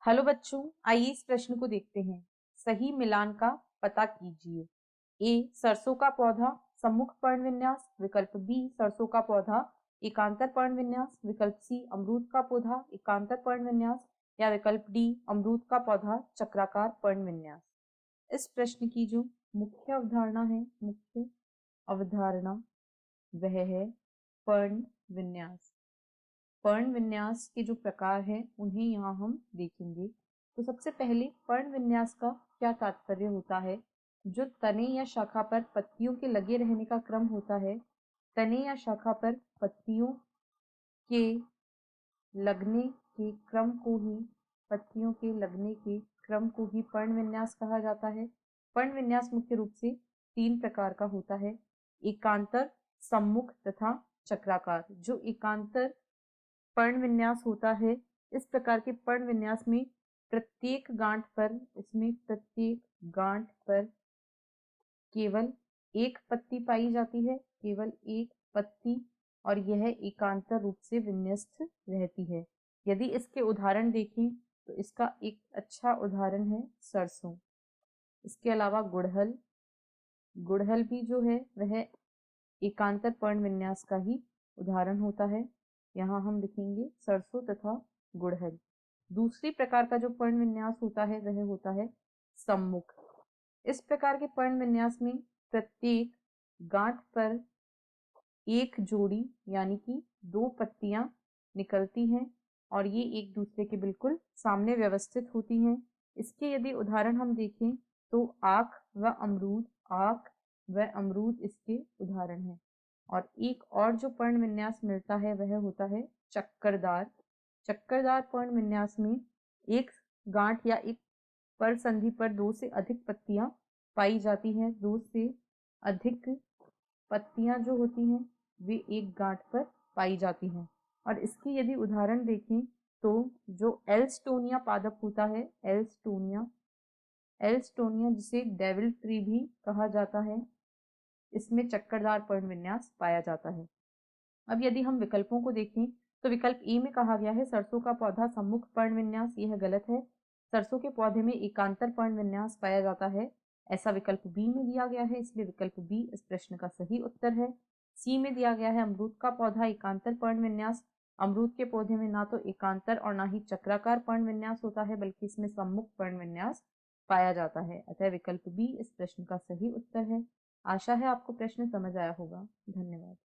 Hello बच्चों, आइए इस प्रश्न को देखते हैं। सही मिलान का पता कीजिए। ए सरसों का पौधा सम्मुख पर्ण विन्यास, विकल्प बी सरसों का पौधा एकांतर पर्ण विन्यास, विकल्प सी अमरूद का पौधा एकांतर पर्ण विन्यास या विकल्प डी अमरूद का पौधा चक्राकार पर्ण विन्यास। इस प्रश्न की जो मुख्य अवधारणा है, मुख्य अवधारणा वह है पर्ण विन्यास। पर्ण विन्यास के जो प्रकार हैं उन्हें यहाँ हम देखेंगे। तो सबसे पहले पर्ण विन्यास का क्या तात्पर्य होता है। जो तने या शाखा पर पत्तियों के लगे रहने का क्रम होता है, तने या शाखा पर पत्तियों के लगने के क्रम को ही पर्ण विन्यास कहा जाता है। पर्ण विन्यास मुख्य रूप से 3 प्रकार का होता है: एकांतर, सम्मुख तथा चक्राकार। जो एकांतर पर्ण विन्यास होता है, इस प्रकार के पर्ण विन्यास में प्रत्येक गांठ पर केवल एक पत्ती पाई जाती है, केवल एक पत्ती, और यह एकांतर रूप से विन्यस्त रहती है। यदि इसके उदाहरण देखें तो इसका एक अच्छा उदाहरण है सरसों। इसके अलावा गुड़हल भी जो है वह एकांतर पर्ण विन्यास का ही उदाहरण होता है। यहाँ हम लिखेंगे सरसों तथा गुड़हल। दूसरी प्रकार का जो पर्ण विन्यास होता है वह होता है सम्मुख। इस प्रकार के पर्ण विन्यास में प्रत्येक गांठ पर एक जोड़ी यानी कि 2 पत्तियां निकलती हैं और ये एक दूसरे के बिल्कुल सामने व्यवस्थित होती हैं। इसके यदि उदाहरण हम देखें तो आख व अमरूद इसके उदाहरण हैं। और एक और जो पर्ण विन्यास मिलता है वह होता है चक्करदार पर्ण विन्यास में एक गांठ या एक पर संधि पर 2 से अधिक पत्तियां पाई जाती हैं। 2 से अधिक पत्तियां जो होती हैं वे एक गांठ पर पाई जाती हैं। और इसकी यदि उदाहरण देखें तो जो एल्स्टोनिया पादप होता है, एल्स्टोनिया जिसे डेविल ट्री भी कहा जाता है, इसमें चक्करदार पर्ण विन्यास पाया जाता है। अब यदि हम विकल्पों को देखें तो विकल्प ए में कहा गया है सरसों का पौधा सम्मुख पर्ण विन्यास, यह गलत है। सरसों के पौधे में एकांतर पर्ण विन्यास पाया जाता है, ऐसा विकल्प बी में दिया गया है, इसलिए विकल्प बी इस प्रश्न का सही उत्तर है। सी में दिया गया है अमरूद का पौधा एकांतर पर्ण विन्यास। अमरूद के पौधे में ना तो एकांतर और ना ही चक्राकार पर्ण विन्यास होता है, बल्कि इसमें सम्मुख पर्ण विन्यास पाया जाता है, अतः विकल्प बी इस प्रश्न का सही उत्तर है। आशा है आपको प्रश्न समझ आया होगा। धन्यवाद।